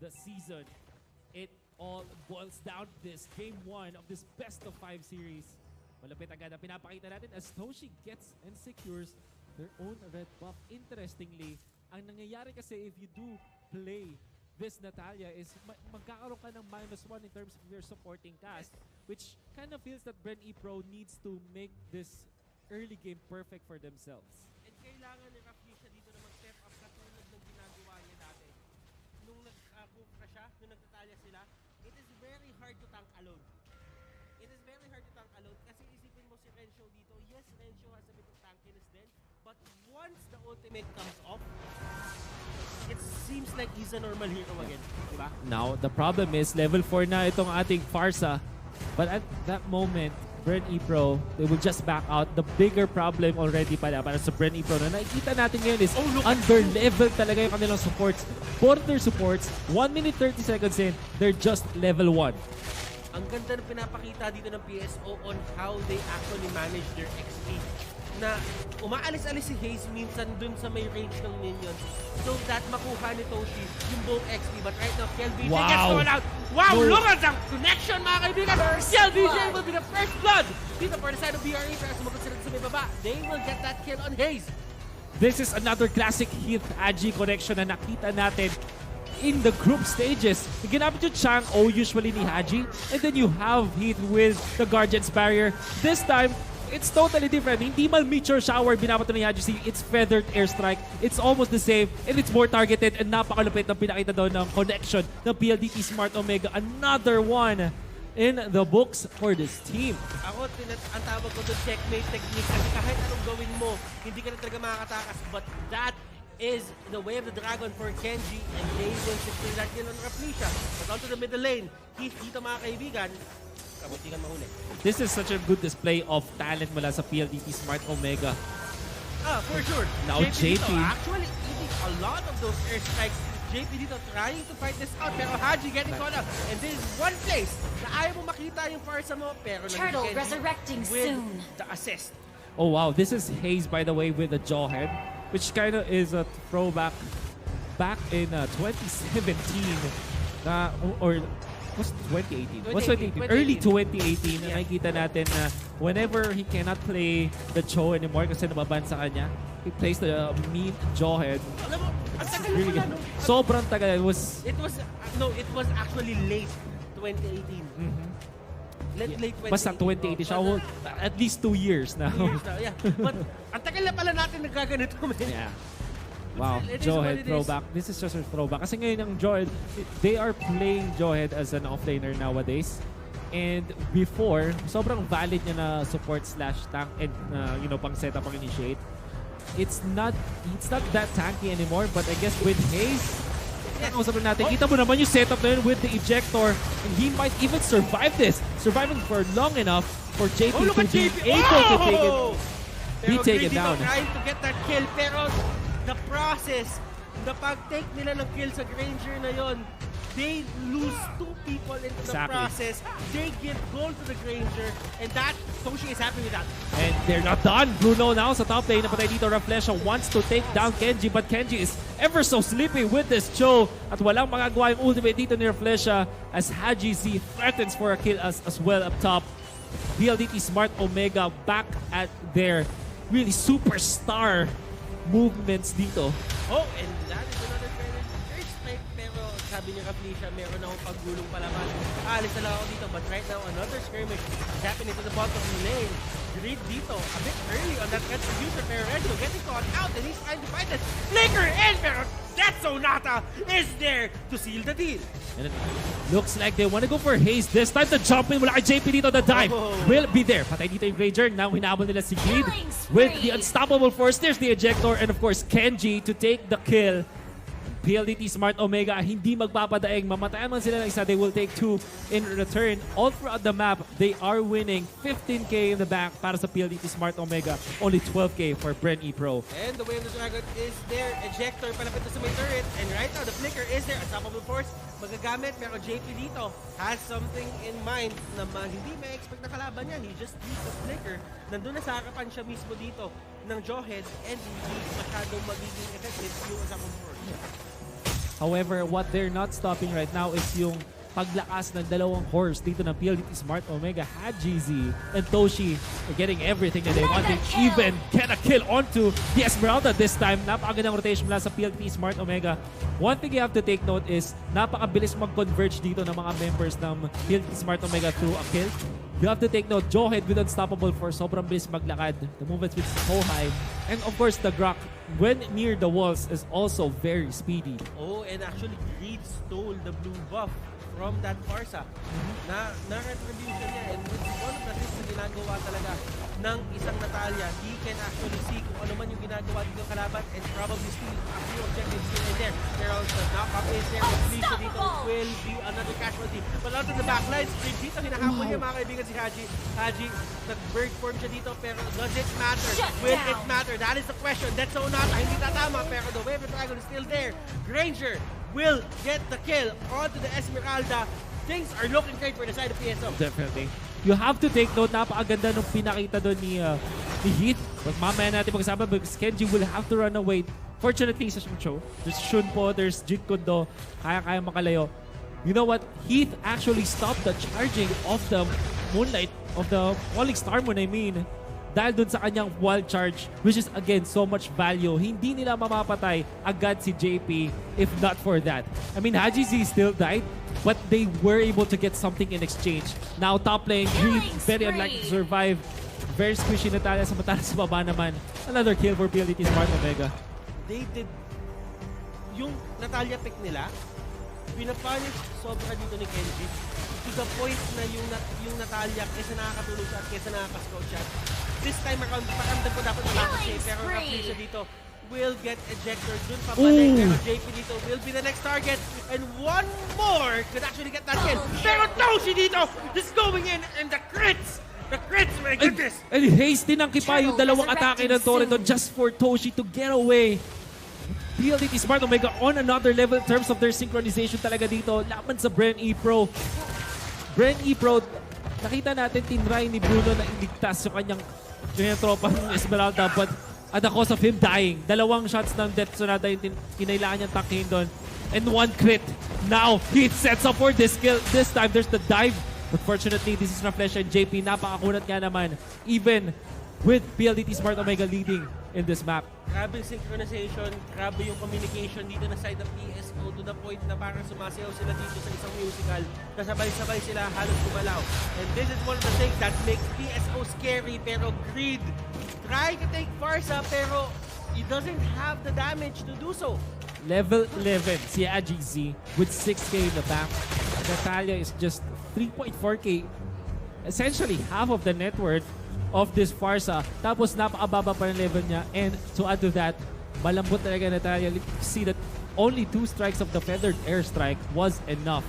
the season. It all boils down to this game 1 of this best-of-5 series. Malapit agad ang pinapakita natin as Toshi gets and secures their own red buff. Interestingly, ang nangyayari kasi if you do play this Natalia is magkakaroon ka ng -1 in terms of your supporting cast, which kind of feels that BREN Epro needs to make this early game perfect for themselves. And kailangan ni Raflisha dito na mag-step up katulad ng ginagawa niya dati. Nung nag-move ka siya, nung nagtatalya sila, it is very hard to tank alone. It is very hard to tank alone kasi isipin mo si Rencho dito. Yes, Rencho has a bit of tankiness then, but once the ultimate comes off, it seems like he's a normal hero again. Diba? Now, the problem is level 4 na itong ating Farsa. But at that moment, BREN Epro, they will just back out. The bigger problem already para sa BREN Epro na nakikita natin ngayon is under-level talaga yung kanilang supports. Both their supports, 1 minute 30 seconds in, they're just level 1. Ang ganda ng pinapakita dito ng PSO on how they actually manage their XP. Na umaalis-alis si Hayes minsan dun sa may range ng minions so that makuha ni Toshi yung buong XP. But right now, PLDT gets called out. Wow, look at the connection mga kaibigan! PLDT will be the first blood dito for the side of BRE pero sumagot sila sa may baba. They will get that kill on Hayes. This is another classic Heath-Agi connection na nakita natin in the group stages. Ginamit yung Chang-O usually ni Haji, and then you have Heath with the Guardian's Barrier. This time, it's totally different. Hindi man Meteor Shower binabato ni Haji. See, it's Feathered Airstrike. It's almost the same, and it's more targeted, and napakalupit ng pinakita doon ng connection ng PLDT Smart Omega. Another one in the books for this team. Ako, ang tawag ko doon checkmate technique kasi kahit anong gawin mo, hindi ka na talaga makakatakas. But that is the way of the dragon for Kenji, and they will secure that kill on Raflisha. But onto the middle lane, Heath dito mga kaibigan, kabutikan mahuli. This is such a good display of talent mula sa PLDT Smart Omega. For sure. Now JP dito, actually eating a lot of those airstrikes. JP dito trying to fight this out, pero Haji getting caught up. And this is one place na ayaw mo makita yung Farsa mo, pero Turtle resurrecting with soon. the assist. Oh wow, this is Hayes by the way with the Jawhead, which kind of is a throwback back in 2017 or was 2018? Was 2018? Early 2018 na nakikita natin na whenever he cannot play the Cho anymore kasi nababan sa kanya, he plays the mean Jawhead. Alam mo, ang tagal Really pala, good. no? Sobrang tagal. It was actually late 2018. Late 2018. Basta 2018 siya. Well, at least 2 years now. 2 years now, yeah. But ang tagal na pala natin nagkaganito, man. Yeah. Wow, It is what Jawhead it is. throwback. This is just a throwback. Kasi ngayon ang Jawhead, they are playing Jawhead as an offlaner nowadays. And before, sobrang valid niya na support / tank and pang setup, pang initiate. It's not that tanky anymore, but I guess with Hayes, nakausap natin, kita mo naman yung setup na yun with the ejector, and he might even survive this. Surviving for long enough for JP to be able to take it down. Trying to get that kill, pero the process, the pag-take nila ng kill sa Granger na yon, they lose 2 people into the process. They give gold to the Granger, and that, Toshi is happy with that. And they're not done. Bruno now sa top lane. Napatay dito, Raflisha wants to take down Kenji, but Kenji is ever so sleepy with this Cho. At walang magagawa yung ultimate dito ni Raflisha as Haji Z threatens for a kill as well up top. PLDT Smart Omega back at their really superstar movements dito. Oh, and that is another fairness airstrike, pero sabi niya Raflisha, meron akong paggulong palaman. Alis na lang ako dito, but right now, another skirmish is happening to the bottom lane. Greed dito, a bit early on that retribution, pero Renzo getting caught out, and he's trying to fight this. Flicker in, pero that Sonata is there to seal the deal. And it looks like they want to go for Hayes this time. The jump in mula kay JP dito, the dive will be there. Patay dito yung Ranger. Now hinabol nila si Greed with the unstoppable force. There's the ejector and of course Kenji to take the kill. PLDT Smart Omega hindi magpapadaig. Mamatayan man sila ng isa, they will take 2 in return. All throughout the map, they are winning 15k in the back para sa PLDT Smart Omega. Only 12k for BREN Epro. And the way of the dragon is there. Ejector palapit na sa may turret. And right now, the flicker is there. Unstoppable force magagamit. Pero JP dito has something in mind na hindi may expect na kalaban niya. He just used the flicker. Nandun na sa harapan siya mismo dito ng Jawhead and hindi masyadong magiging effective yung unstoppable force. However, what they're not stopping right now is yung paglakas ng dalawang horse dito ng PLDT Smart Omega. Hajizi and Toshi are getting everything that they wanted. Even get a kill onto the Esmeralda this time. Napakagandang rotation mula sa PLDT Smart Omega. One thing you have to take note is napakabilis mag-converge dito ng mga members ng PLDT Smart Omega through a kill. You have to take note, Johead with Unstoppable Force, sobrang bilis maglakad. The movement with so high. And of course, the Grok, when near the walls, is also very speedy. Oh, and actually, Greed stole the blue buff from that Farsa. Na-retribution niya, and with one of the things na ginagawa talaga ng isang Natalia, he can actually see kung ano man yung ginagawa dito ng kalaban and probably steal a few objectives here and there. Pero the knock-up is there, with Felicia dito will be another casualty. But out of the backline, Scream dito, hinahamon niya mga kaibigan si Haji. Haji, nag-bird form siya dito, pero does it matter? Will it matter? That is the question. That's so not, hindi tatama, pero the Wave of Dragon is still there. Granger will get the kill onto the Esmeralda. Things are looking great for the side of PSO. Definitely. You have to take note, napakaganda nung pinakita doon ni Heath. But mamaya natin mag-usama because Kenji will have to run away. Fortunately, sa show, there's Shun po, there's Jit Kundo, kaya-kaya makalayo. You know what? Heath actually stopped the charging of the Moonlight, of the Falling Star Moon, I mean. Dahil dun sa kanyang wild charge, which is again so much value. Hindi nila mamapatay agad si JP if not for that. I mean, Haji Z still died, but they were able to get something in exchange. Now top lane, Greed, very unlikely to survive. Very squishy Natalia, samantala sa baba naman. Another kill for PLDT Smart Omega. They did, yung Natalia pick nila, pinapunish sobra dito ni Kenji to the point na yung Natalia kesa nakakatulog siya at kesa nakakascout siya. This time around, paramdam ko dapat malapit siya, pero roughly siya dito will get ejected dun pa balik. Pero JP dito will be the next target, and one more could actually get that kill. Pero Toshi dito is going in, and the crits, my goodness! And hasty nang kipa yung dalawang atake ng Torito just for Toshi to get away. PLDT Smart Omega on another level in terms of their synchronization talaga dito. Laban sa BREN Epro. BREN Epro, nakita natin tinry ni Bruno na iligtas yung kanyang tropa ng Esmeralda, but at the cost of him dying. Dalawang shots ng Death Sonata yung kinailangan niyang takihin doon. And one crit. Now, he sets up for this kill. This time, there's the dive. But fortunately, this is Raflesia and JP. Napakakunat nga naman. Even with PLDT Smart Omega leading in this map. Grabe yung synchronization, grabe yung communication dito na side ng PSO to the point na parang sumasayaw sila dito sa isang musical na sabay-sabay sila halos gumalaw. And this is one of the things that makes PSO scary, pero Greed try to take Farsa pero he doesn't have the damage to do so. Level 11, si AGZ with 6k in the back. Natalia is just 3.4k. Essentially, half of the net worth of this Farsa. Tapos napakababa pa ng level niya. And to add to that, malambot talaga Natalia. You see that only 2 strikes of the Feathered Airstrike was enough.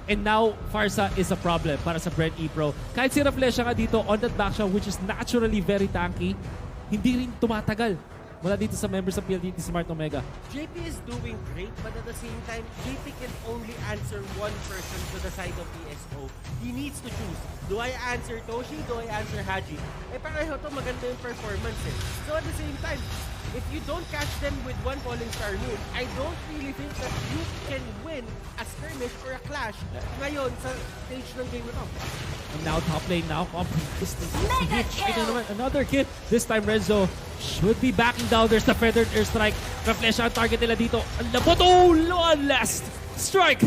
And now, Farsa is a problem para sa BREN Epro. Kahit si Raflesia nga dito on that backshot, which is naturally very tanky, hindi rin tumatagal mula dito sa members of PLDT Smart Omega. JP is doing great, but at the same time, JP can only answer one person to the side of PSO. He needs to choose. Do I answer Toshi? Do I answer Haji? Eh pareho to, maganda yung performance eh. So at the same time, if you don't catch them with one Falling Star Moon, I don't really think that you can win a skirmish or a clash ngayon sa stage ng game na to. And now top lane now, another kid. This time Renzo should be backing down. There's the Feathered Airstrike. Raflesia ang target nila dito. Ang labot! Oh! One last strike!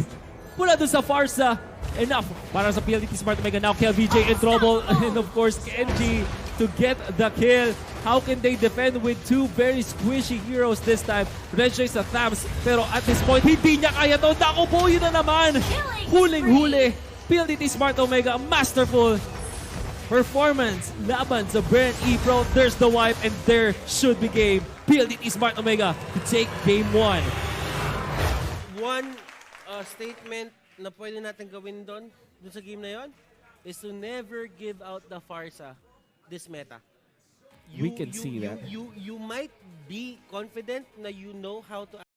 Mula dun sa Farsa. Enough para sa PLDT Smart Omega. Now KLVJ in trouble. And of course, Kenji to get the kill. How can they defend with 2 very squishy heroes this time? Renzo is a Thams. Pero at this point, hindi niya kaya to. Naku po, yun na naman. Huling-huli. PLDT Smart Omega, masterful performance laban sa BREN Epro. There's the wipe and there should be game. PLDT Smart Omega to take game 1. One statement na pwede natin gawin doon sa game na yon is to never give out the Farsa this meta. We can see that. You might be confident na you know how to